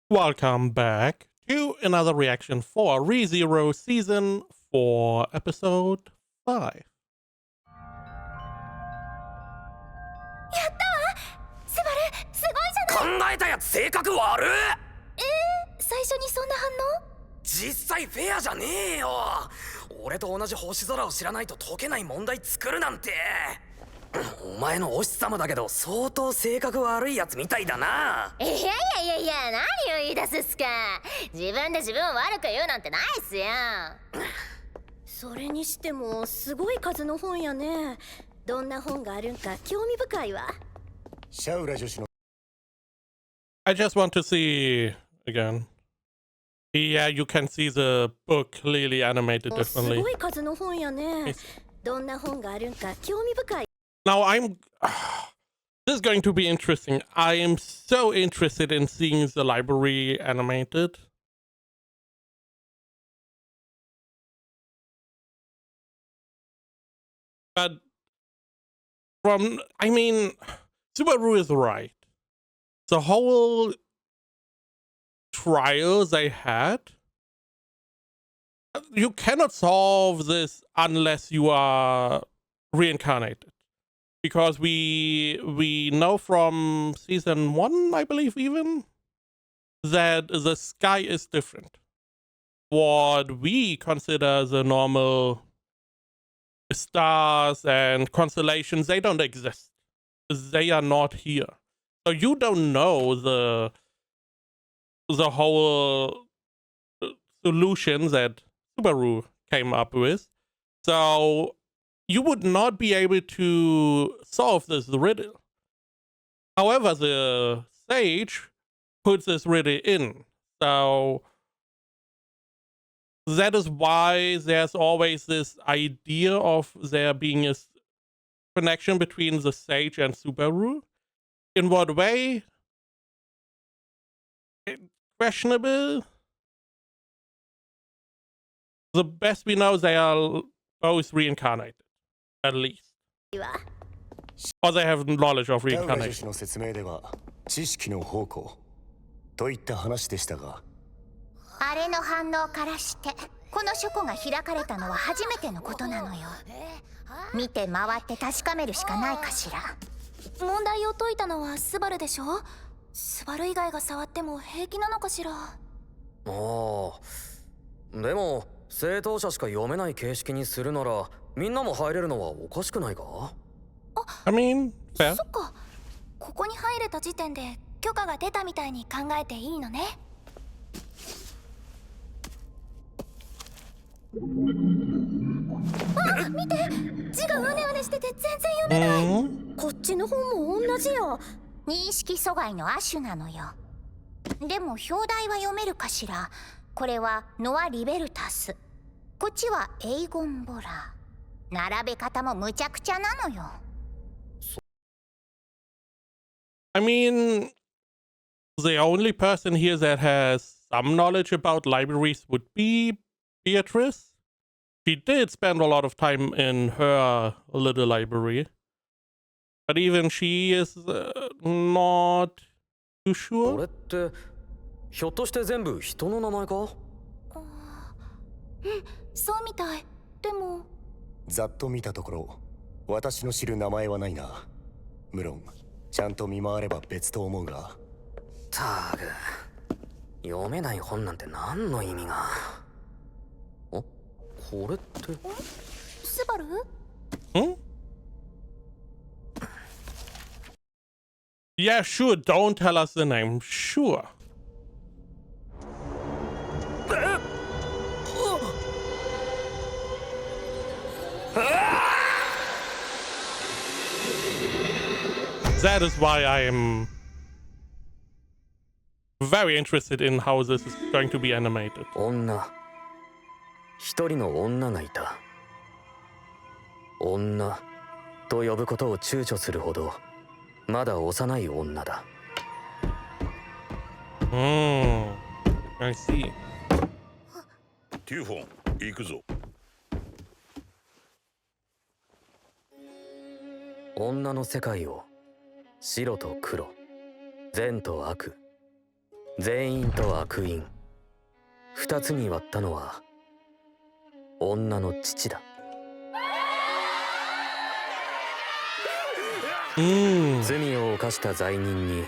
Welcome back to another reaction for ReZero Season 4, Episode 5. やったわスバルすごいじゃない考えたやつ性格悪い。最初にそんな反応実際フェアじゃねえよ。俺と同じ星空を知らないと解けない問題作るなんて。お前のお師様だけど相当性格悪いやつみたいだな。いや何を言い出すっすか。自分で自分を悪く言うなんてないっすよ。それにしてもすごい数の本やね。どんな本があるんか興味深いわ。シャウラ女子の I just want to see again. Yeah, you can see the book clearly animated す differently. ごい数の本やね。どんな本があるんか興味深い。 Now, this is going to be interesting. I am so interested in seeing the library animated. But Subaru is right. The whole trial they had, you cannot solve this unless you are reincarnated. Because we know from season 1, I believe even, that the sky is different. What we consider the normal stars and constellations, they don't exist. They are not here. So you don't know the whole solution that Subaru came up with. So you would not be able to solve this riddle. However, the sage puts this riddle in. So that is why there's always this idea of there being a connection between the sage and Subaru. In what way? Questionable. The best we know, they are both reincarnated, at least. Or they have knowledge of シャウラ女 reincarnation. 子の説明では知識の宝庫といった話でしたが、あれの反応からしてこの書庫が開かれたのは初めてのことなのよ。見て回って確かめるしかないかしら。問題を解いたのはスバルでしょ。スバル以外が触っても平気なのかしら。ああ、でも正当者しか読めない形式にするならみんなも入れるのはおかしくないか。 I mean, fair. そっか、ここに入れた時点で許可が出たみたいに考えていいのね。あ、見て、字がうねうねしてて全然読めない。こっちの本も同じよ。認識阻害の亜種なのよ。でも表題は読めるかしら。これはノア・リベルタス、こっちはエイゴン・ボラ。並べ方もむちゃくちゃなのよ。I mean, the only person here that has some knowledge about libraries would be Beatrice. She did spend a lot of time in her little library. But even she is not too こ sure. れってひょっとして全部人の名前か。そうみたい。でもざっと見たところ私の知る名前はないな。無論ちゃんと見回れば別と思うが。たく読めない本なんて何の意味が。あ、これって。スバル？ Hmm? Yeah, sure. Don't tell us the name. Sure. That is why I am very interested in how this is going to be animated. 女、一人の女がいた。女と呼ぶことを躊躇するほどまだ幼い女だ。I see. テューフォン、行くぞ。女の世界を白と黒、善と悪、善因と悪因二つに割ったのは女の父だ。罪を犯した罪人に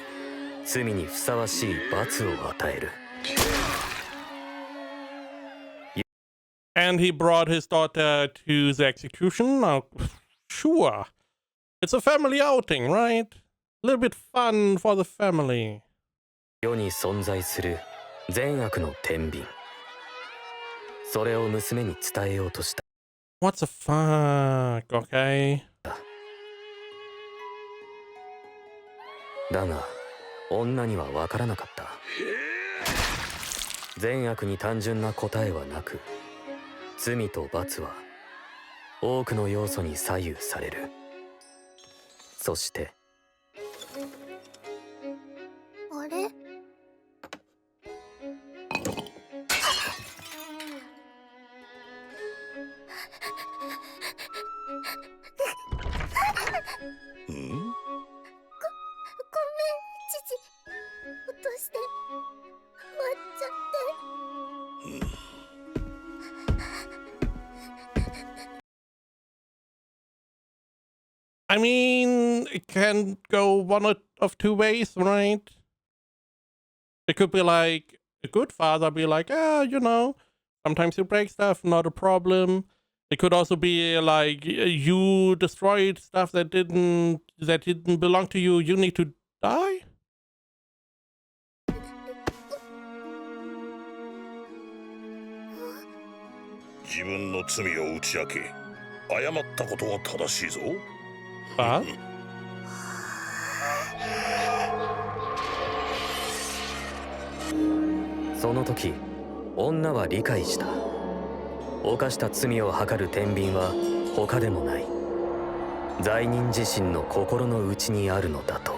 罪にふさわしい罰を与える。And he brought his daughter to the execution? Sure. It's a family outing, right? A little bit fun for the family. 世に存在する善悪の天秤。それを娘に伝えようとした。What the fuck? Okay. だが、女には分からなかった。善悪に単純な答えはなく、罪と罰は多くの要素に左右される。そして、あれ？ん？ごめん、父。落として割っちゃって。I mean, it can go one of two ways, right? It could be like a good father be like, sometimes you break stuff, not a problem. It could also be like you destroyed stuff that didn't belong to you. You need to die. 自分の罪を打ち明け、謝ったことは正しいぞ。What? その時、女は理解した。犯した罪を計る天秤は他でもない。罪人自身の心の内にあるのだと。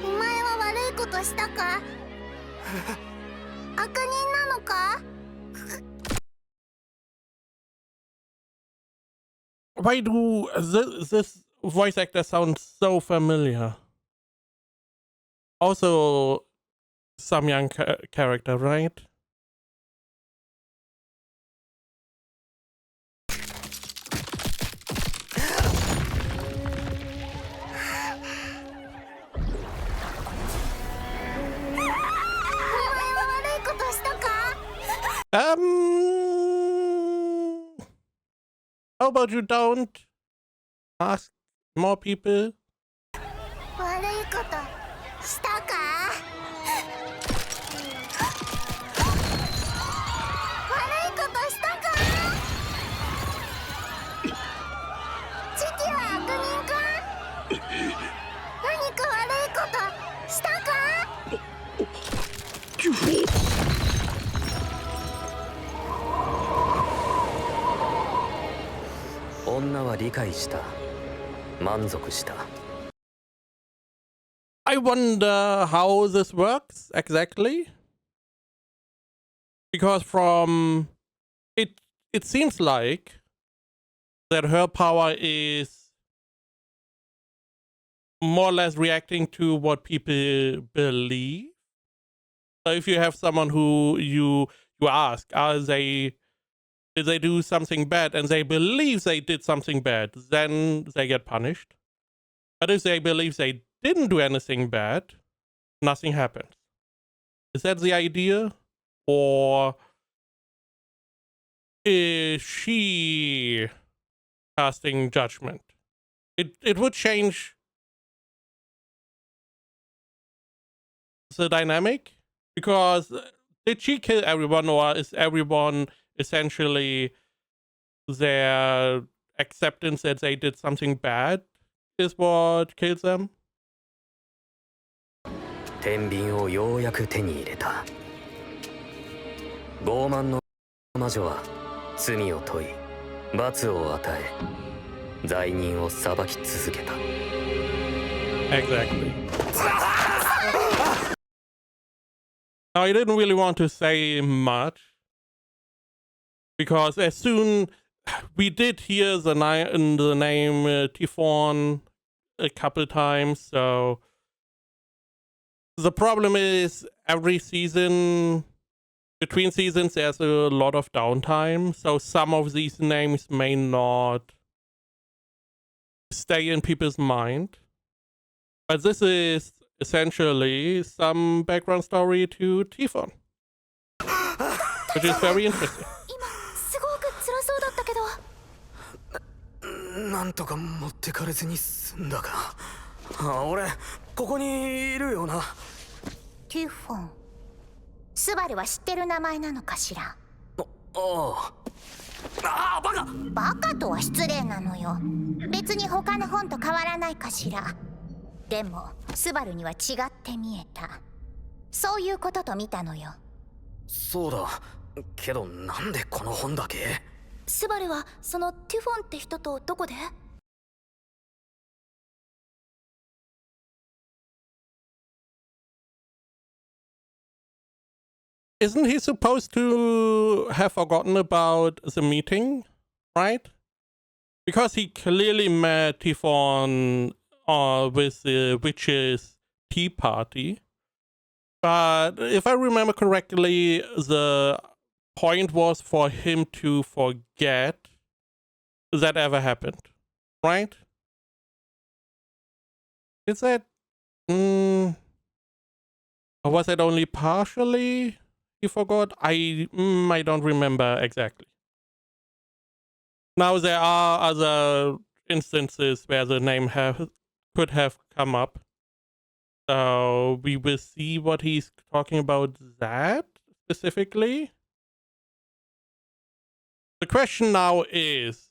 お前は悪いことしたか？悪人なのかWhy do this voice actor sound so familiar? Also, some young character, right? How about you don't ask more people? 悪いことしたか？悪いことしたか？父は悪人か？何か悪いことしたか？女は理解した。満足した。I wonder how this works exactly. Because from it seems like that her power is more or less reacting to what people believe. So if you have someone who you ask, did they do something bad, and they believe they did something bad, then they get punished. But if they believe they didn't do anything bad, nothing happens. Is that the idea? Or is she casting judgment? It would change the dynamic, because did she kill everyone, or is everyone essentially their acceptance that they did something bad is what kills them? 天秤をようやく手に入れた。傲慢の魔女は罪を問い、罰を与え、罪人を裁き続けた。Exactly. Now, I didn't really want to say much, because as soon we did hear the name Typhon a couple times, so The problem is every season, between seasons, there's a lot of downtime. So some of these names may not stay in people's mind. But this is essentially some background story to Typhon, which is very interesting. 今すごく辛そうだったけど。なんとか持ってかれずに済んだか。俺ここにいるよな。テュフォン。スバルは知ってる名前なのかしら。ああバカ。バカとは失礼なのよ。別に他の本と変わらないかしら。でもスバルには違って見えた。そういうことと見たのよ。そうだけどなんでこの本だけ。スバルはそのテュフォンって人とどこで？ Isn't he supposed to have forgotten about the meeting, right? Because he clearly met Typhon with the witches' tea party. But if I remember correctly, the point was for him to forget that ever happened, right? Is that... or was it only partially he forgot? I don't remember exactly. Now there are other instances where the name could have come up. So we will see what he's talking about that specifically. The question now is,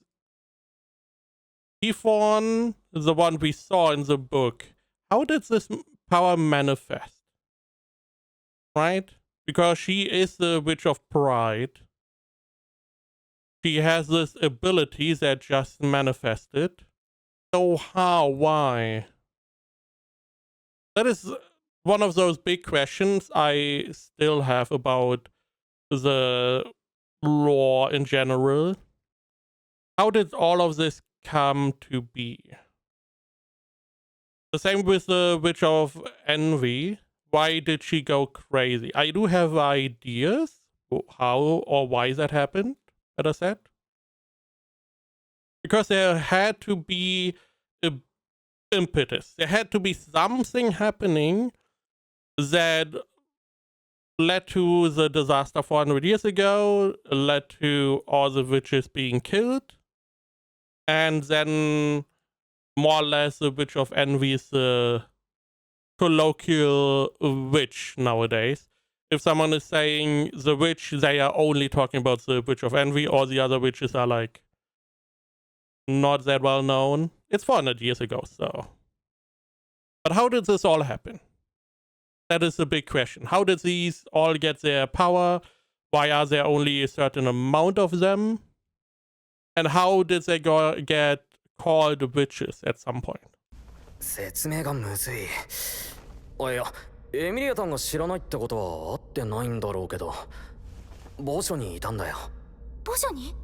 Typhon, the one we saw in the book, how did this power manifest? Right? Because she is the Witch of Pride. She has this ability that just manifested. So how? Why? That is one of those big questions I still have about the lore in general. How did all of this come to be? The same with the Witch of Envy. Why did she go crazy? I do have ideas how or why that happened, better said. Because there had to be a impetus. There had to be something happening that led to the disaster 400 years ago, led to all the witches being killed, and then more or less the Witch of Envy is the colloquial witch nowadays. If someone is saying the witch, they are only talking about the Witch of Envy, or the other witches are like not that well known. It's 400 years ago, so. But how did this all happen? That is a big question. How did these all get their power? Why are there only a certain amount of them? And how did they get called witches at some point? 説明がむずい。あ、いや、エミリアタンが知らないってことは合ってないんだろうけど、墓所にいたんだよ。墓所に？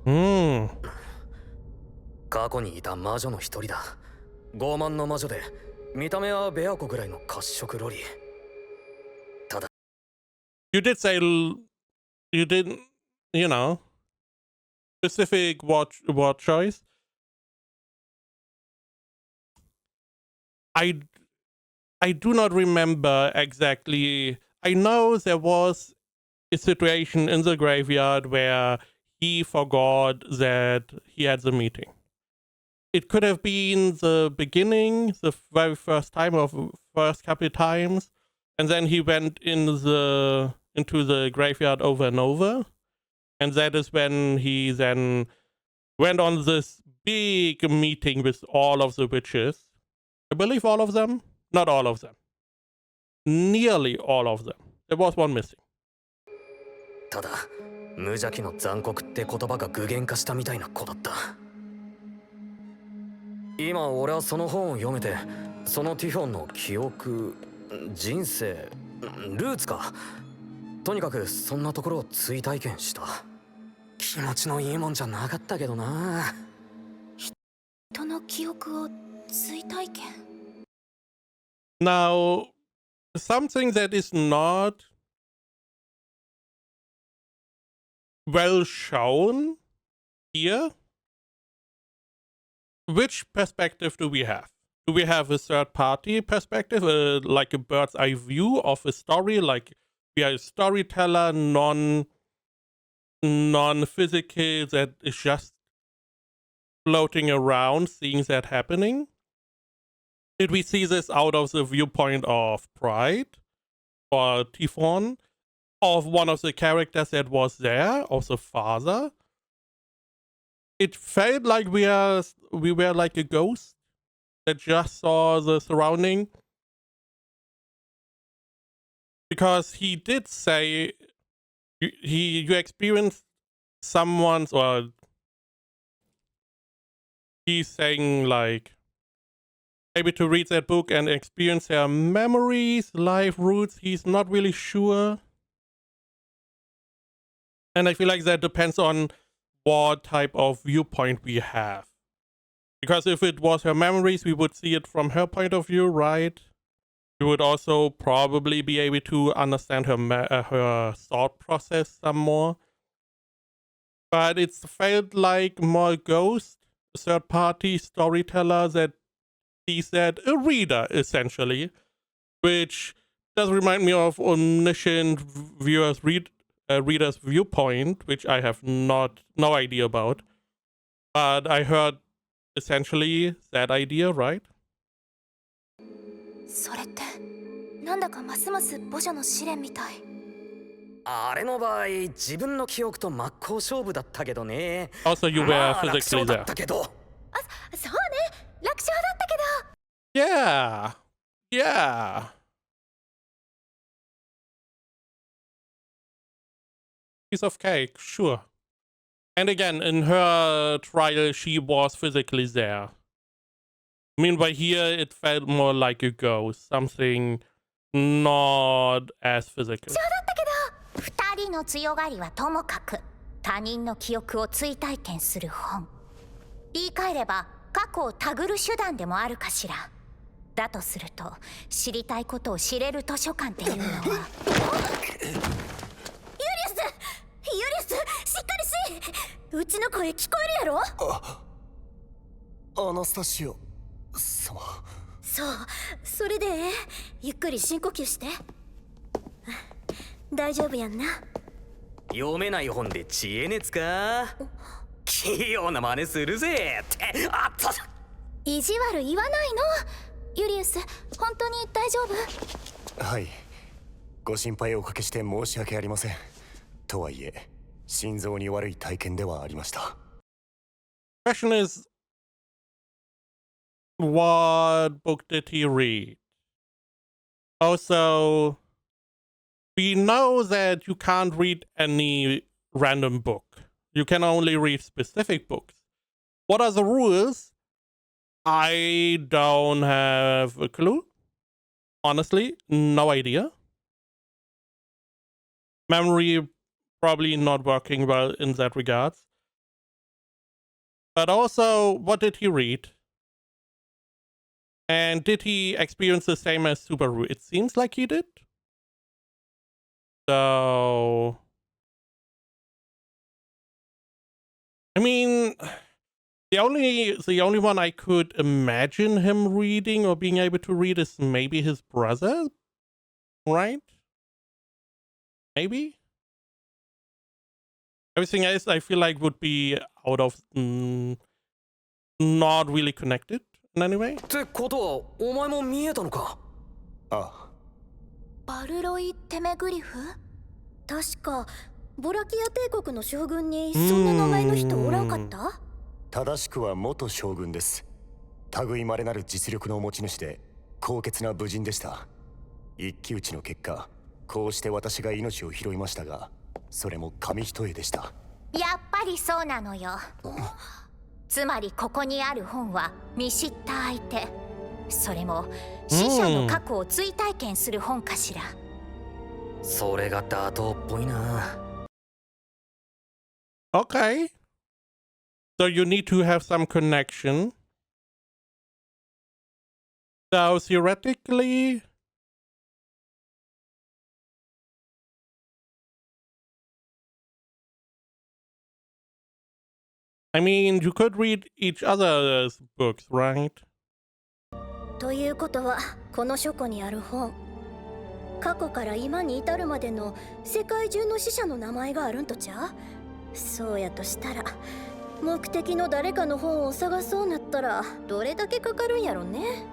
過去にいた魔女の一人だ。傲慢の魔女で、見た目はベアコぐらいの褐色ロリ。ただ。You did say you didn't, you know, specific word choice. I do not remember exactly. I know there was a situation in the graveyard where he forgot that he had the meeting. It could have been the beginning, the very first time or first couple of times, and then he went into the graveyard over and over, and that is when he then went on this big meeting with all of the witches. I believe all of them. Not all of them. Nearly all of them. There was one missing. ただ、無邪気の残酷って言葉が具現化したみたいな子だった。今俺はその本を読めて、そのティフォンの記憶、人生、ルーツか。とにかくそんなところを追体験した。気持ちのいいもんじゃなかったけどな。人の記憶を追体験。Now, something that is not well shown here. Which perspective do we have? Do we have a third party perspective, like a bird's eye view of a story, like we are a storyteller, non-physical, that is just floating around, seeing that happening? Did we see this out of the viewpoint of Pride or Typhon, of one of the characters that was there, of the father? It felt like we were like a ghost that just saw the surrounding, because he did say you experienced someone's, or he's saying like maybe to read that book and experience their memories, life roots. He's not really sure, and I feel like that depends on what type of viewpoint we have. Because if it was her memories, we would see it from her point of view, right? We would also probably be able to understand her thought process some more. But it felt like more ghost, third-party storyteller that sees that a reader, essentially. Which does remind me of omniscient reader's viewpoint, which I have no idea about. But I heard essentially that idea, right? それってなんだかますます母女の試練みたい。あれの場合自分の記憶と真っ向勝負だったけどね。 Also, you were まあ楽 physically 勝だ there. ったけど。そうね、楽勝だったけど。Yeah. Yeah. Piece of cake, sure. And again, in her trial, she was physically there. Meanwhile, here it felt more like a ghost, something not as physical. 二人の強がりはともかく他人の記憶を追体験する本。言い換えれば過去をたぐる手段でもあるかしら。だとすると知りたいことを知れる図書館っていうのはユリウスしっかりし、うちの声聞こえるやろ。アナスタシオ様。そう、それでゆっくり深呼吸して。大丈夫やんな。読めない本で知恵熱か。器用な真似するぜって。あっと。意地悪言わないの。ユリウス、本当に大丈夫？はい、ご心配をおかけして申し訳ありません。とはいえ心臓に悪い体験ではありました。 Question is, what book did he read? Also, we know that you can't read any random book. You can only read specific books. What are the rules? I don't have a clue. Honestly, no idea. Memory probably not working well in that regards. But also, what did he read? And did he experience the same as Subaru? It seems like he did. So, I mean, the only one I could imagine him reading or being able to read is maybe his brother, right? Maybe. Everything else I feel like would be out of not really connected in any way. ってことはお前も見えたのか。ああ、バルロイ・テメグリフ？確かボラキア帝国の将軍にそんな名前の人おらんかった？正しくは元将軍です。類まれなる実力の持ち主で高潔な武人でした。一騎打ちの結果、こうして私が命を拾いましたが、それも紙一重でした。やっぱりそうなのよ。つまりここにある本は見知った相手、それも死者の過去を追体験する本かしら。それが妥当っぽいな。Okay. So you need to have some connection. So theoretically, I mean, you could read each other's books, right? ということはこの書庫にある本、過去から今に至るまでの世界中の死者の名前があるんとちゃう？そうやとしたら目的の誰かの本を探そうなったらどれだけかかるんやろね。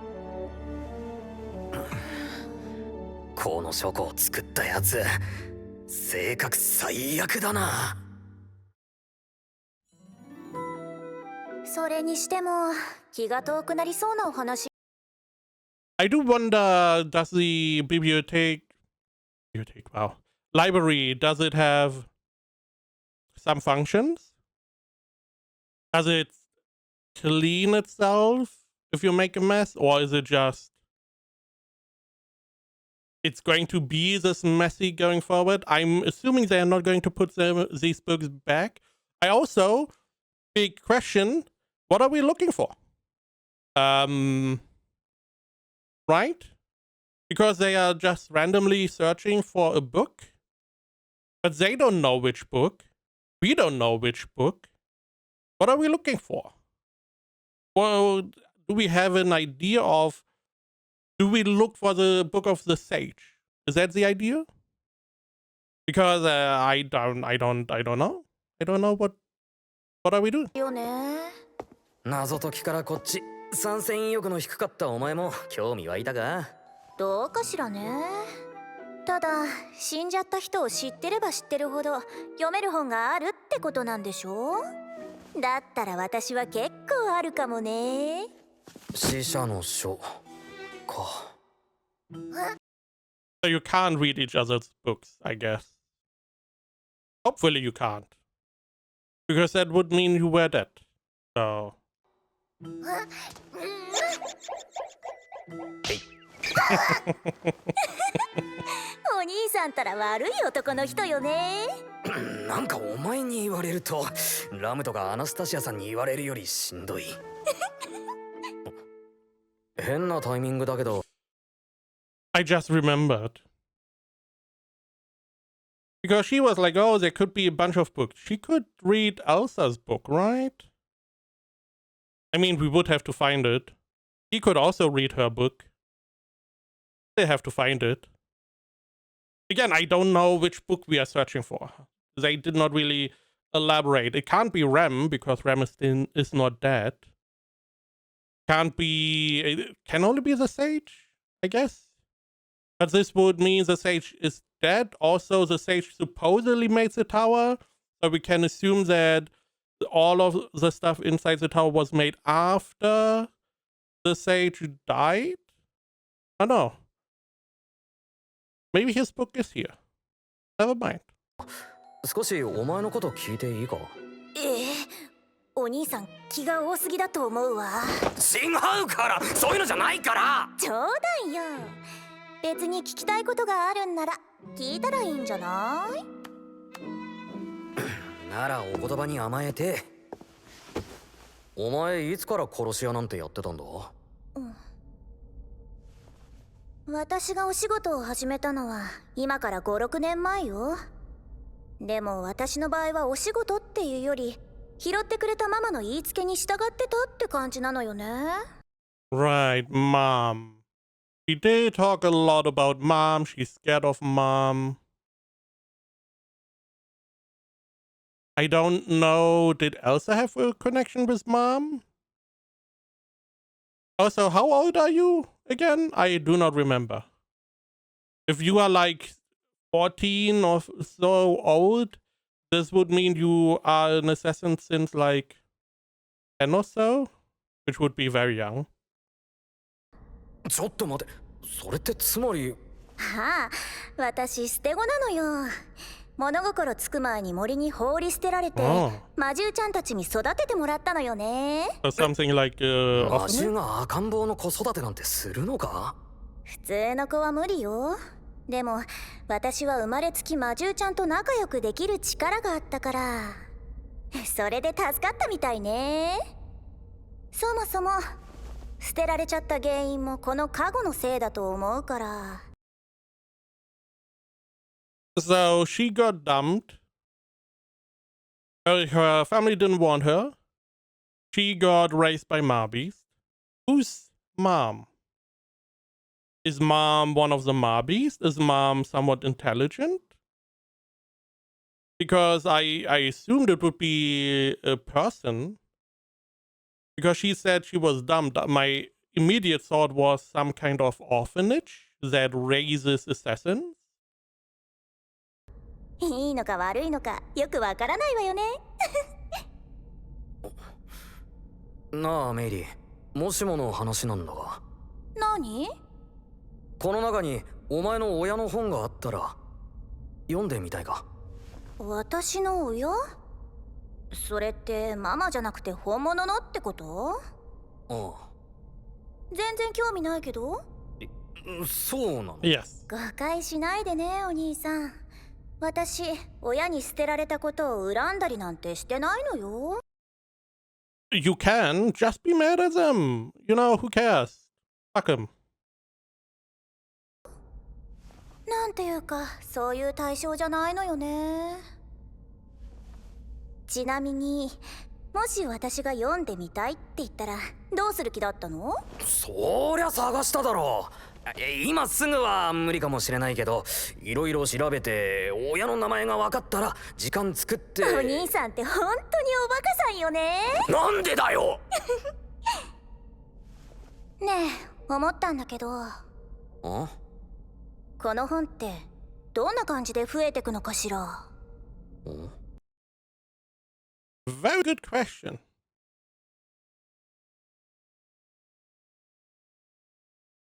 この書庫を作ったやつ、性格最悪だな。それにしても気が遠くなりそうなお話。 I do wonder, does the library, does it have some functions? Does it clean itself if you make a mess, or is it just it's going to be this messy going forward? I'm assuming they are not going to put these books back. I also, big question, what are we looking for? Right? Because they are just randomly searching for a book, but they don't know which book. We don't know which book. What are we looking for? Well, do we have an idea of, do we look for the Book of the Sage? Is that the idea? Because I don't know. I don't know what are we doing? よね。謎解きからこっち、参戦意欲の低かったお前も興味湧いたか？どうかしらね。ただ死んじゃった人を知ってれば知ってるほど読める本があるってことなんでしょ？だったら私は結構あるかもね。死者の書か。So you can't read each other's books, I guess. Hopefully you can't. Because that would mean you were dead. So. Hey. お兄さんたら悪い男の人よね。なんかお前に言われるとラムとかアナスタシアさんに言われるよりしんどい。変なタイミングだけど。I just remembered. Because she was like, oh, there could be a bunch of books. She could read Elsa's book, right? I mean, we would have to find it. He could also read her book. They have to find it. Again, I don't know which book we are searching for. They did not really elaborate. It can't be Rem, because Rem is not dead. It can only be the Sage, I guess. But this would mean the Sage is dead. Also, the Sage supposedly made the tower. So we can assume that all of the stuff inside the tower was made after the Sage died? I don't know. Maybe his book is here. Never mind. 少しお前のこと聞いていいか？お兄さん気が多すぎだと思うわ。違うから、そういうのじゃないから。冗談よ。別に聞きたいことがあるんなら聞いたらいいんじゃない？ならお言葉に甘えて。お前いつから殺し屋なんてやってたんだ？私がお仕事を始めたのは今から5、6年前よ。でも私の場合はお仕事っていうより拾ってくれたママの言いつけに従ってたって感じなのよね。Right, Mom. She did talk a lot about Mom. She's scared of Mom. I don't know. Did Elsa have a connection with Mom? Also, how old are you again? I do not remember. If you are like 14 or so old, this would mean you are an assassin since like 10 or so, which would be very young. ちょっと待て、それってつまり。ああ、私捨て子なのよ。物心つく前に森に放り捨てられて、魔獣ちゃんたちに育ててもらったのよね。Or something like 魔獣が赤ん坊の子育てなんてするのか？普通の子は無理よ。でも私は生まれつき魔獣ちゃんと仲良くできる力があったから、それで助かったみたいね。そもそも捨てられちゃった原因もこのカゴのせいだと思うから。So she got dumped. Her family didn't want her. she got raised by Mabis. Whose mom? Is mom one of the Mabis? Is mom somewhat intelligent? Because I assumed it would be a person. Because she said she was dumb. My immediate thought was some kind of orphanage that raises assassins. いいのか悪いのかよくわからないわよね。なあメイリー、もしもの話なんだが、何？この中にお前の親の本があったら読んでみたいか？私の親？それってママじゃなくて本物のってこと？ああ、全然興味ないけど。そうなの？ Yes. 誤解しないでね、お兄さん。私、親に捨てられたことを恨んだりなんてしてないのよ。You can just be mad at them. You know, who cares? Fuck them. なんていうか、そういう対象じゃないのよね。ちなみに、もし私が読んでみたいって言ったら、どうする気だったの？そりゃ探しただろう。今すぐは無理かもしれないけど、いろいろ調べて親の名前が分かったら時間作って。お兄さんって本当におバカさんよね。なんでだよ。ねえ、思ったんだけど、あ？この本ってどんな感じで増えてくのかしら。Very good question.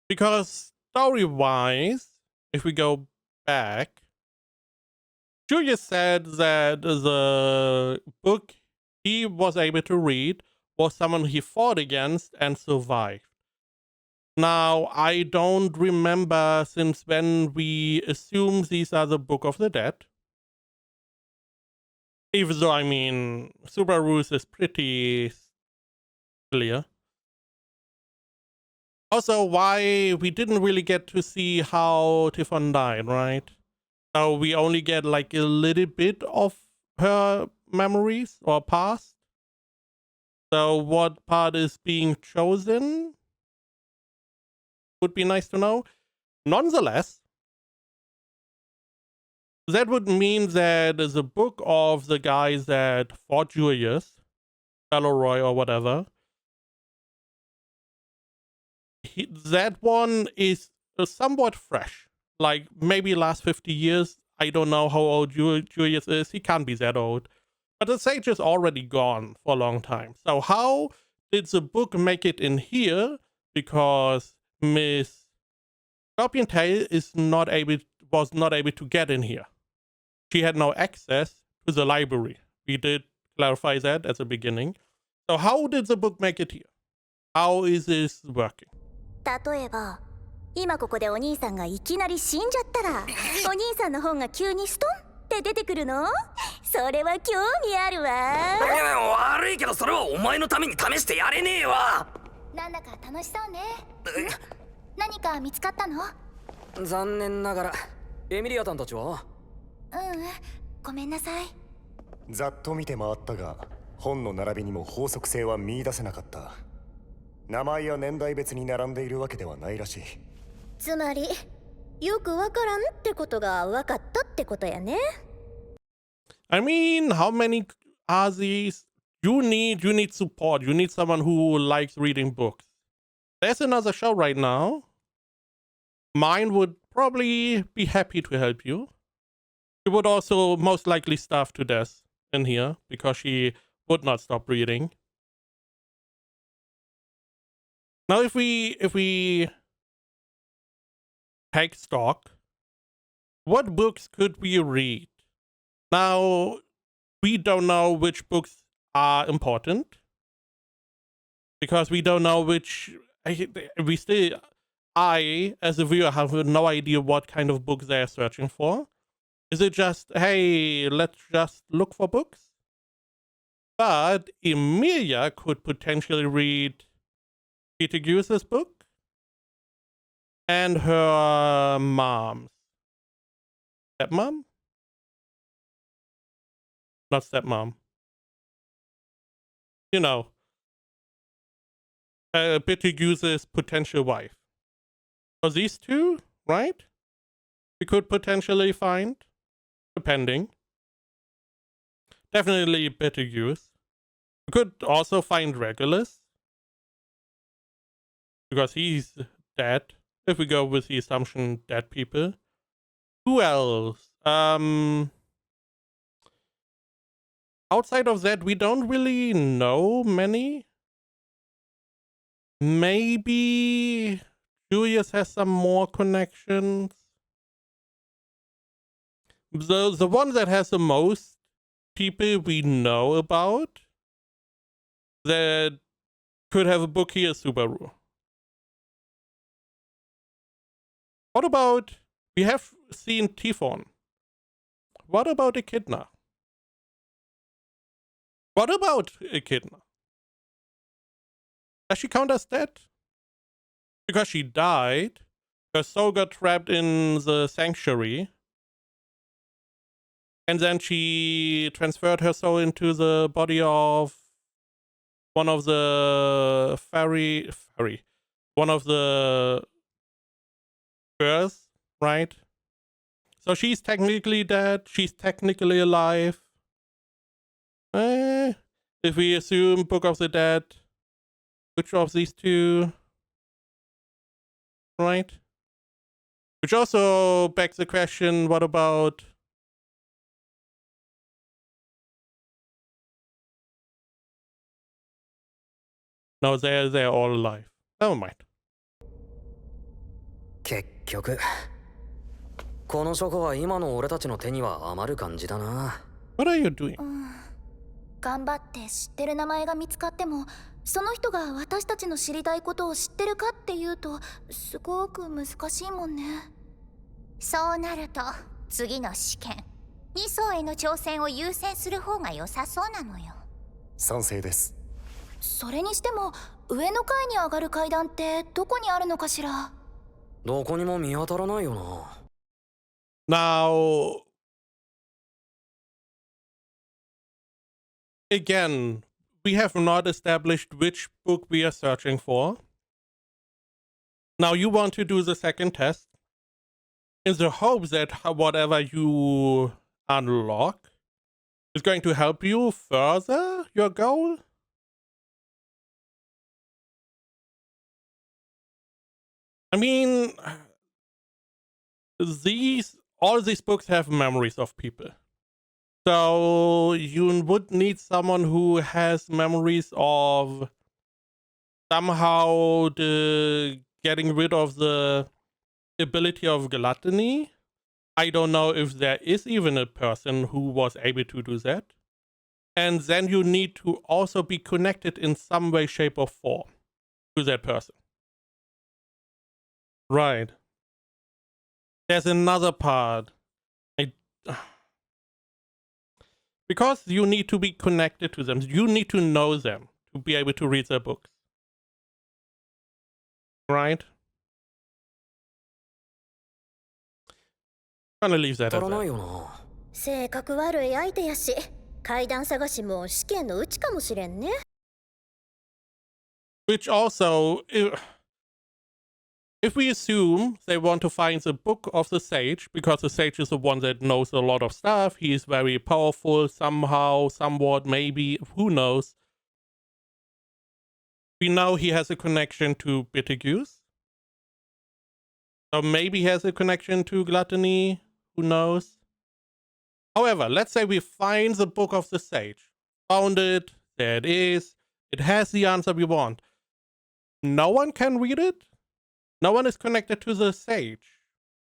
Because story-wise, if we go back, Julius said that the book he was able to read was someone he fought against and survived. Now, I don't remember since when we assume these are the Book of the Dead. Even though, I mean, Subaru's is pretty clear. Also, why we didn't really get to see how Tiffon died, right? So we only get like a little bit of her memories or past. So what part is being chosen would be nice to know. Nonetheless, that would mean that the book of the guys that fought Julius, Belleroy or whatever, that one is somewhat fresh. Like maybe last 50 years. I don't know how old Julius is. He can't be that old. But the sage is already gone for a long time. So how did the book make it in here? Because Miss Scorpion Tail was not able to get in here. She had no access to the library. We did clarify that at the beginning. So how did the book make it here? How is this working? 例えば、今ここでお兄さんがいきなり死んじゃったら、お兄さんの本が急にストンって出てくるの？それは興味あるわ。悪いけどそれはお前のために試してやれねえわ。なんだか楽しそうね。何か見つかったの？残念ながら。エミリアタンたちは？ごめんなさい。ざっと見て回ったが、本の並びにも法則性は見出せなかった。名前や年代別に並んでいるわけではないらしい。つまり、よくわからんってことがわかったってことやね。I mean, how many are these? You need support. You need someone who likes reading books. There's another show right now. Mine would probably be happy to help you. She would also most likely starve to death in here because she would not stop reading. Now, if we take stock, what books could we read? Now, we don't know which books are important because we don't know which. I, as a viewer, have no idea what kind of books they are searching for. Is it just, hey, let's just look for books? But Emilia could potentially read Peter Guse's book and her mom's stepmom? Not stepmom. You know, Betelgeuse's potential wife. So these two, right? We could potentially find, depending. Definitely Betelgeuse. We could also find Regulus, because he's dead. If we go with the assumption dead people. Who else? Outside of that, we don't really know many. Maybe Julius has some more connections. The one that has the most people we know about that could have a book here is Subaru. What about, we have seen Typhon. What about Echidna? What about Echidna? Does she count as dead? Because she died. Her soul got trapped in the sanctuary. And then she transferred her soul into the body of one of the one of the birds, right? So she's technically dead. She's technically alive. If we assume Book of the Dead, which of these two? Right? Which also begs the question, what about... No, they're all alive. Never mind. 結局この書庫は今の俺たちの手には余る感じだな。 What are you doing? 頑張って知ってる名前が見つかっても、その人が私たちの知りたいことを知ってるかっていうとすごく難しいもんね。そうなると次の試験、2層への挑戦を優先する方が良さそうなのよ。賛成です。それにしても上の階に上がる階段ってどこにあるのかしら。どこにも見当たらないよな。Now, again, we have not established which book we are searching for. Now you want to do the second test in the hope that whatever you unlock is going to help you further your goal. I mean, all these books have memories of people. So you would need someone who has memories of somehow getting rid of the ability of gluttony. I don't know if there is even a person who was able to do that. And then you need to also be connected in some way, shape, or form to that person. Right. There's another part. Because you need to be connected to them. You need to know them to be able to read their books. Right? I'm gonna leave that as that. 性格悪い相手やし、階段探しも試験のうちかもしれんね。Which also, if we assume they want to find the Book of the Sage, because the Sage is the one that knows a lot of stuff, he is very powerful somehow, somewhat, maybe, who knows. We know he has a connection to Betelgeuse. So maybe he has a connection to gluttony, who knows. However, let's say we find the Book of the Sage. Found it, there it is. It has the answer we want. No one can read it? No one is connected to the Sage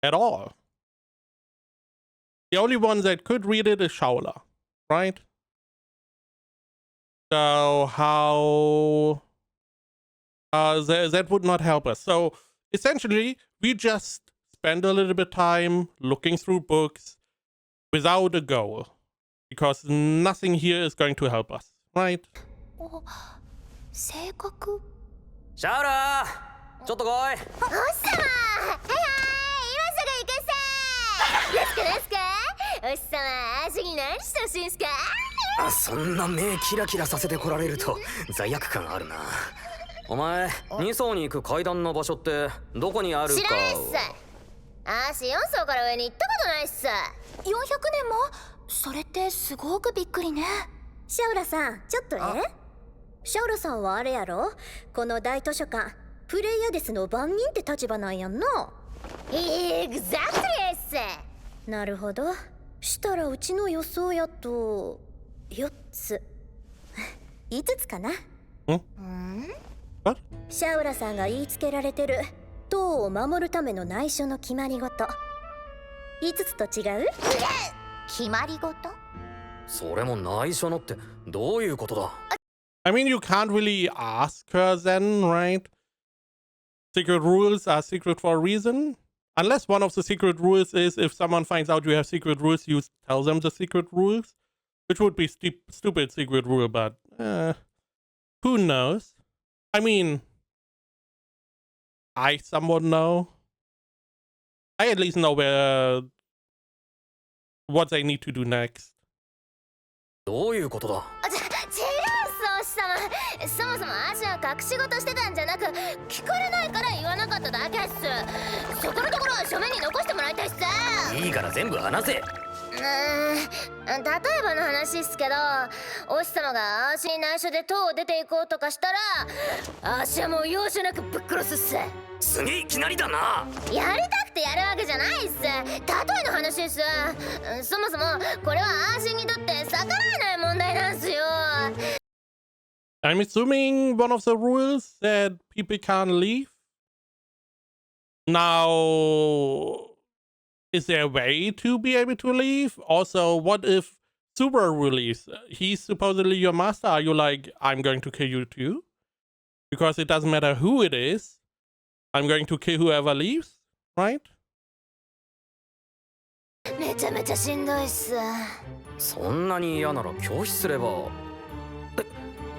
at all. The only one that could read it is Shaula, right? So how... that would not help us. So essentially, we just spend a little bit of time looking through books without a goal. Because nothing here is going to help us, right? 性格？シャウラー、ちょっと来い。おっさま、はいはい、今すぐ行くさー。ですかですか。おっさま、次何してほしいんすか。そんな目キラキラさせてこられると罪悪感あるな。お前2層に行く階段の場所ってどこにあるか知らないっす。4層から上に行ったことないっす。400年も？それってすごくびっくりね。シャウラさん、ちょっとシャウラさんはあれやろ、この大図書館プレイヤデスの番人って立場なんやんな。エグザクトリーっす。なるほど。したらうちの予想やと4つ5つかな。What? シャウラさんが言いつけられてる塔を守るための内緒の決まり事、5つと違う？決まり事？それも内緒のってどういうことだ？ I mean, you can't really ask her then, right? Secret rules are secret for a reason. Unless one of the secret rules is if someone finds out you have secret rules, you tell them the secret rules. Which would be stupid secret rule, but who knows? I mean, I somewhat know. I at least know what they need to do next. どういうことだ？違うっす、お師様。そもそもアシは隠し事してたんじゃなく、聞かれないから言わなかっただけっす。そこのところは書面に残してもらいたいっす。いいから全部話せ。例えばの話っすけど、お師様がアーシに内緒で塔を出ていこうとかしたら、アーシはもう容赦なくぶっ殺すっす。すげえいきなりだな。やりたくてやるわけじゃないっす。例えの話っす。そもそもこれはアーシにとって逆らえない問題なんすよ。I'm assuming one of the rules that people can't leave. Now, is there a way to be able to leave? Also, what if Subaru leaves? He's supposedly your master. Are you like, I'm going to kill you too? Because it doesn't matter who it is. I'm going to kill whoever leaves, right? めちゃめちゃしんどいっす。そんなに嫌なら拒否すれば。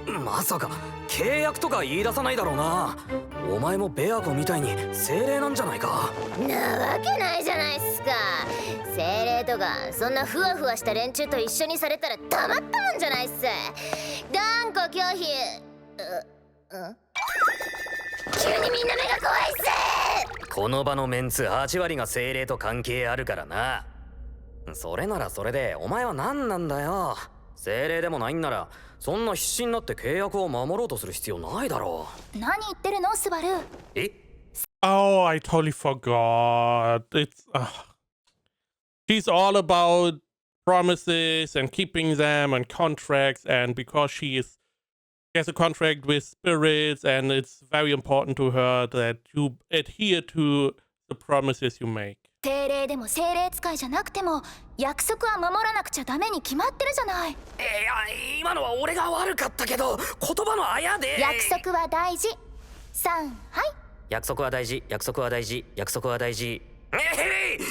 まさか契約とか言い出さないだろうな。お前もベアコみたいに精霊なんじゃないか。なわけないじゃないっすか。精霊とかそんなふわふわした連中と一緒にされたらたまったもんじゃないっす。断固拒否。急にみんな目が怖いっす。この場のメンツ8割が精霊と関係あるからな。それならそれでお前は何なんだよ。精霊でもないんならそんな必死になって契約を守ろうとする必要ないだろう。何言ってるの、スバル？え？ Oh, I totally forgot. She's all about promises and keeping them and contracts, and because she has a contract with spirits, and it's very important to her that you adhere to the promises you make. 精霊でも精霊使いじゃなくても約束は守らなくちゃダメに決まってるじゃない。いや今のは俺が悪かったけど言葉のあやで。約束は大事。はい。約束は大事、約束は大事、約束は大事。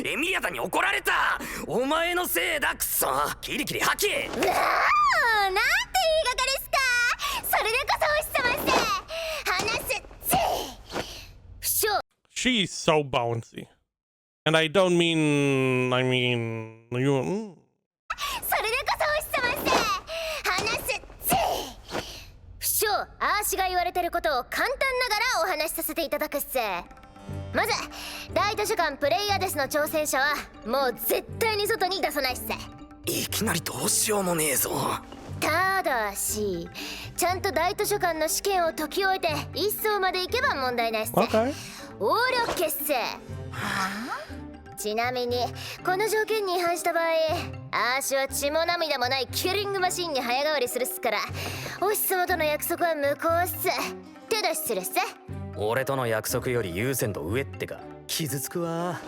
エミリアタに怒られた。お前のせいだ、クソ。キリキリ吐け。うわー、なんて言いがかりっすか。それでこそお日様っす。話すっつ。不詳。 She's so bouncy. And I don't mean, you. それでこそお日様っす。話すっつ。不詳、アーシが言われてることを簡単ながらお話しさせていただくっす。まず大図書館プレイヤデスの挑戦者はもう絶対に外に出さないっす。いきなりどうしようもねえぞ。ただしちゃんと大図書館の試験を解き終えて一層まで行けば問題ないっす。Okay. オールオッケーっす。ちなみにこの条件に違反した場合、アーシは血も涙もないキュリングマシーンに早変わりするっすから、お日様との約束は無効っす。手出しするっす。俺との約束より優先度上ってか。傷つくわ。お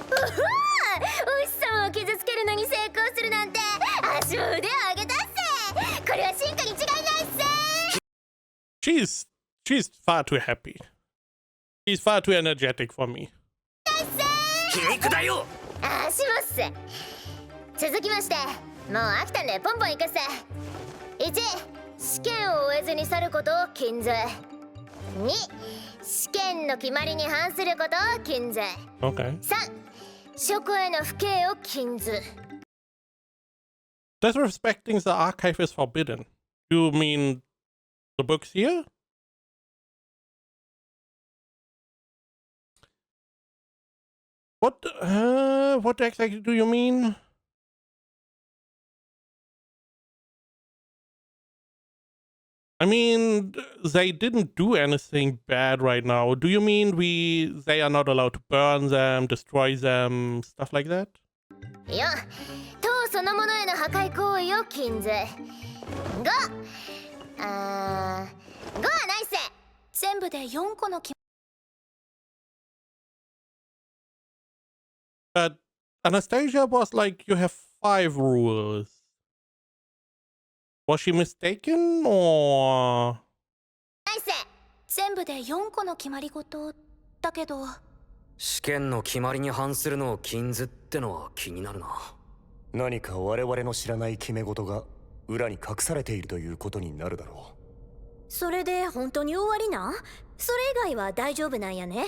日様を傷つけるのに成功するなんて、足も腕を上げたっす。これは進化に違いないっす。She's far too happy. She's far too energetic for me. 皮肉だよ。足もっす。続きまして、もう飽きたんでポンポンいくっす。1、試験を終えずに去ることを禁ず。2、試験の決まりに反することを禁ず。 Okay. 3、書庫への不敬を禁ず。 Disrespecting the archive is forbidden. You mean the books here? What exactly do you mean? I mean, they didn't do anything bad right now. Do you mean they are not allowed to burn them, destroy them, stuff like that? いや、塔そのものへの破壊行為を禁ず。5! 5はないっす。全部で4個の決 But Anastasia was like, you have 5 rules. Was she mistaken, or? ないっす。全部で4個の決まり事だけど、試験の決まりに反するのを禁ずってのは気になるな。何か我々の知らない決め事が裏に隠されているということになるだろそれで本当に終わりな？それ以外は大丈夫なんやね。違うっ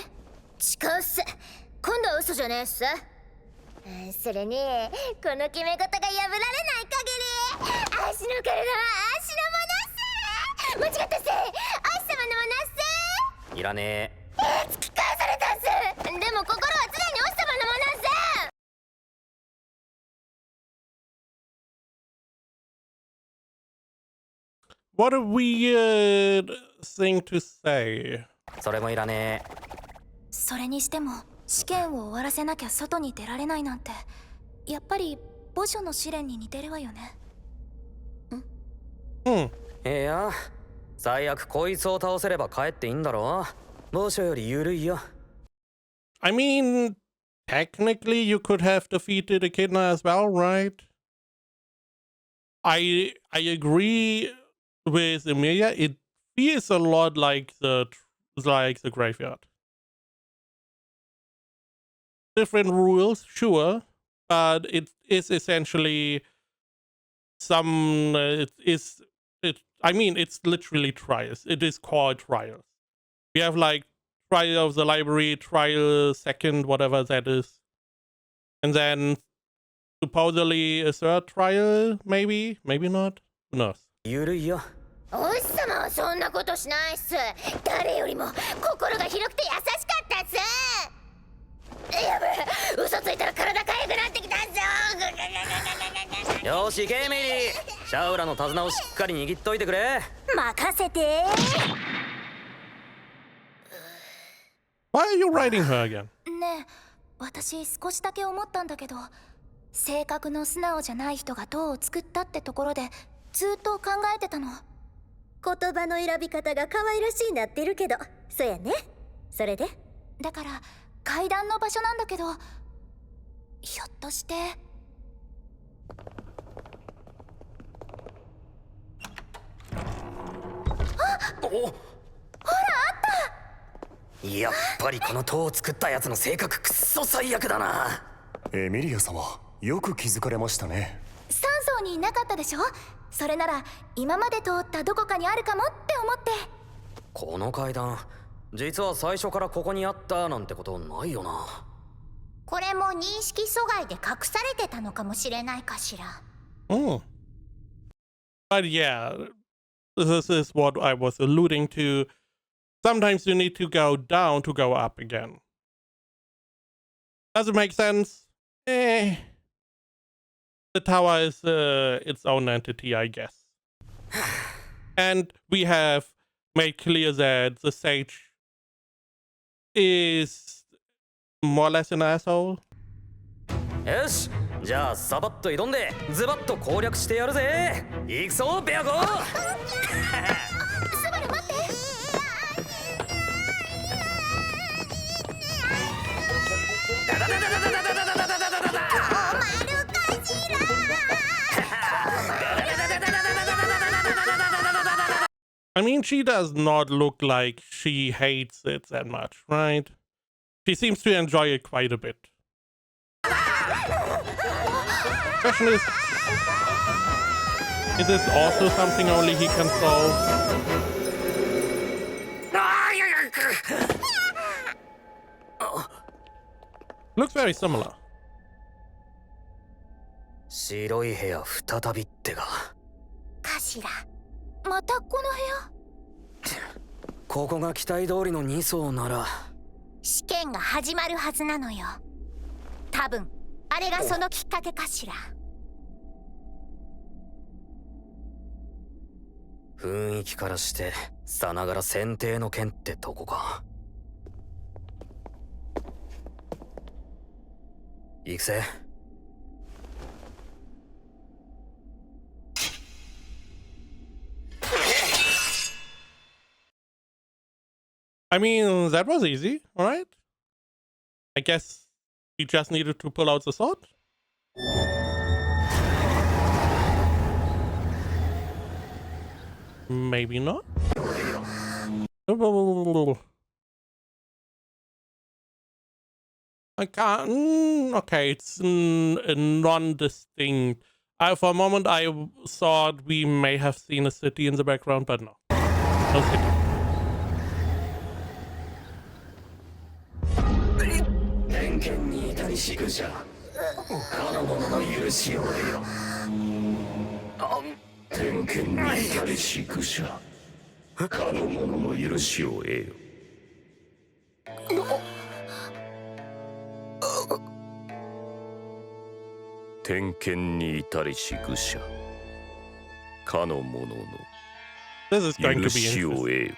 す。今度は嘘じゃねえっす。それにこの決め事が破られない限り足の体は足のものっす。間違ったっす。足様のものっす。いらねえ。突き返されたっす。でも心は常に足様のものっす。What a weird thing to say. それもいらねそれにしても試験を終わらせなきゃ外に出られないなんて、やっぱり墓所の試練に似てるわよね。え。いや、最悪こいつを倒せれば帰っていいんだろ。墓所より緩いよ。I mean, technically you could have defeated Echidna as well, right? I agree with Emilia. It feels a lot like the graveyard. Different rules, sure, but it is essentially some. I mean, it's literally trials. It is called trials. We have like trial of the library, trial second, whatever that is, and then supposedly a third trial, maybe not. Who knows? 緩いよ。お日様はそんなことしないっす。誰よりも心が広くて優しかったっす。やべえ、嘘ついたら体かゆくなってきたっすよ。よし行けメリー。シャウラの手綱をしっかり握っといてくれ。任せて。 Why are you writing her again? ねえ、私少しだけ思ったんだけど、性格の素直じゃない人が塔を作ったってところでずっと考えてたの。言葉の選び方が可愛らしいなってるけど、そうやね。それでだから階段の場所なんだけど、ひょっとしてやっぱりこの塔を作ったやつの性格くっそ最悪だな。エミリア様、よく気づかれましたね。3層にいなかったでしょ。それなら今まで通ったどこかにあるかもって思って。この階段実は最初からここにあったなんてことないよな。これも認識阻害で隠されてたのかもしれないかしら。But yeah, this is what I was alluding to. Sometimes you need to go down to go up again. Does it make sense? The tower is its own entity, I guess. And we have made clear that the sage is more or less an asshole. よし、じゃあサバッと挑んでズバッと攻略してやるぜ。行くぞベアゴー。スバル待って。I mean, she does not look like she hates it that much, right? She seems to enjoy it quite a bit. Question is this also something only he can solve? Looks very similar. 白い部屋再びってか。かしら。またこの部屋。ここが期待通りの2層なら。試験が始まるはずなのよ。多分あれがそのきっかけかしら。雰囲気からしてさながら選定の件ってとこか。行くぜ。I mean, that was easy, alright? I guess he just needed to pull out the sword? Maybe not? I can't... Okay, it's a non-distinct... for a moment I thought we may have seen a city in the background, but no. No city. 偏見に至りしぐしゃかの者の許しを得よ。偏見に至りしぐしゃかの者の許しを得よ。偏見に至りし愚者かの者 This is going の to 許 be しを interesting. 得よ。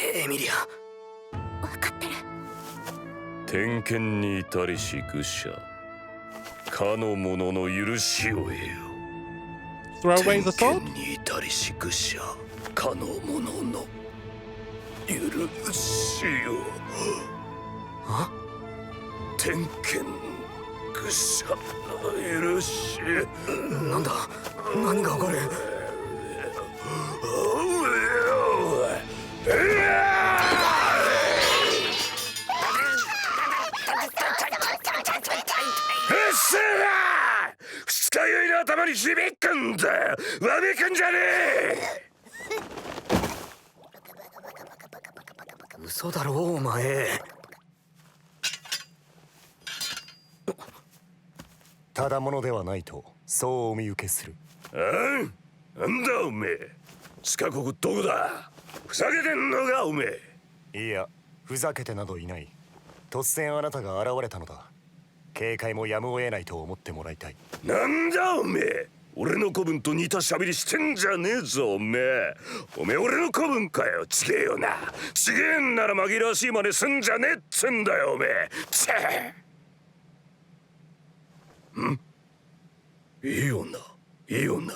エミリア、分かってる。偏見に至りし愚者かの者の許しを得よ。 Throw away the 偏 sword? 見に至りし愚者かの者の許しを。偏見愚者の許し。なんだ、何が起こる。二日酔いの頭に響くんだ。わめくんじゃねえ。嘘だろお前。ただものではないとそうお見受けする。なんだおめえ。スカ国どこだ。ふざけてんのかおめえ。いや、ふざけてなどいない。突然あなたが現れたのだ。警戒もやむを得ないと思ってもらいたい。なんだおめえ。俺の子分と似たしゃべりしてんじゃねえぞおめえ。おめえ俺の子分かよ。ちげえよな。ちげえんなら紛らわしい真似すんじゃねえっつんだよおめえ。チェんいい女いい女。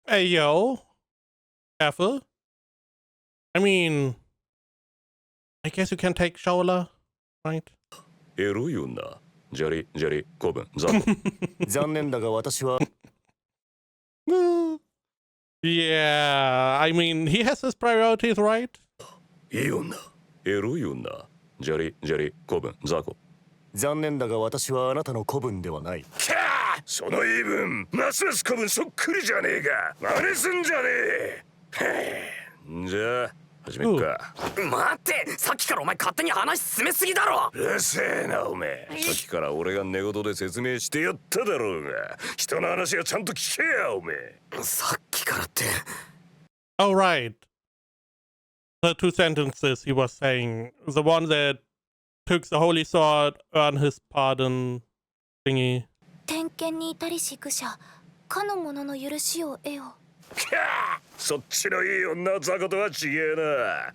Hey, yo. Careful. I mean... I guess you can take Shola, right? エロい女。ジャリジャリ子分ザコ。残念だが私は Yeah, I mean, he has his priorities, right? いい女エロい女。ジャリジャリ子分ザコ。残念だが私はあなたの子分ではない。キャーその言い分ますます子分そっくりじゃねえか。真似すんじゃねえ。へえ。じゃあ始めっか。待って、さっきからお前勝手に話進めすぎだろ。うるせえなおめえ。さっきから俺が寝言で説明してやっただろうが、人の話はちゃんと聞けやおめえ。さっきからって。 Oh, right. The two sentences he was saying. The one that took the holy sword, earn his pardon thingy. 偏見に至りし愚者かの者の許しを得よ。キャーそっちのいい女ザコとは違えな。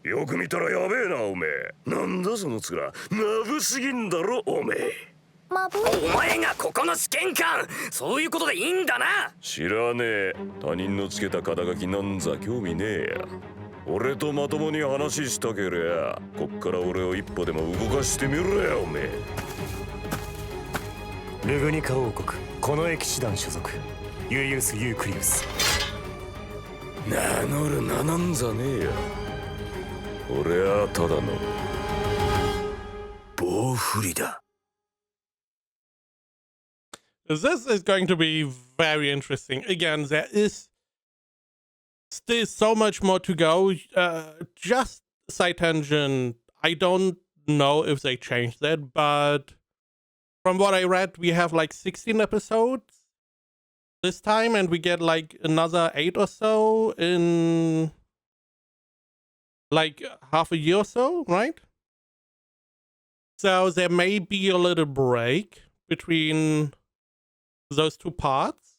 よく見たらやべえなおめえ。なんだその面まぶすぎんだろおめえ。まぶい。お前がここの試験官、そういうことでいいんだな。知らねえ。他人のつけた肩書きなんざ興味ねえや。俺とまともに話したけりゃこっから俺を一歩でも動かしてみろやおめえ。ルグニカ王国この騎士団所属ユリウス・ユークリウス。名乗る名なんざねえや。俺はただの棒振りだ。 This is going to be very interesting. Again, there is still so much more to go. Just side tangent. I don't know if they changed that, but from what I read, we have like 16 episodes. this time, and we get like another 8 or so in like half a year or so, right? So there may be a little break between those two parts.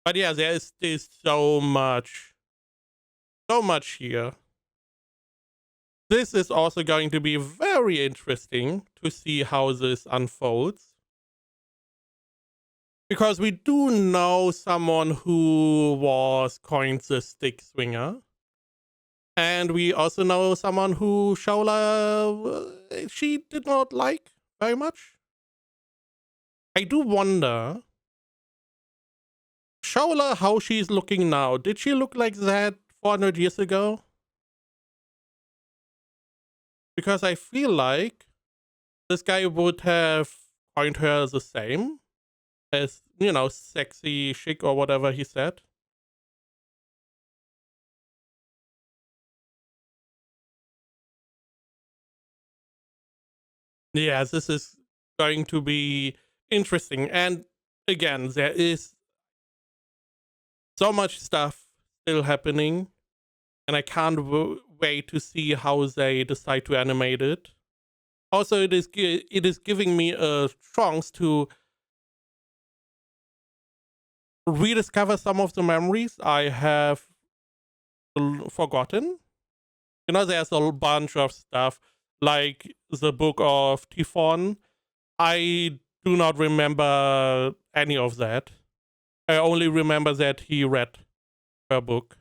But yeah, there is so much here. This is also going to be very interesting to see how this unfolds. Because we do know someone who was coined the stick swinger. And we also know someone who Shola, she did not like very much. I do wonder, Shola, how she's looking now. Did she look like that 400 years ago? Because I feel like this guy would have coined her the same as, you know, sexy chic or whatever he said. Yeah, this is going to be interesting. And again, there is so much stuff still happening, and I can't wait to see how they decide to animate it. Also, it is giving me a chance to rediscover some of the memories I have forgotten. You know, there's a bunch of stuff like the Book of Typhon. I do not remember any of that. I only remember that he read her book.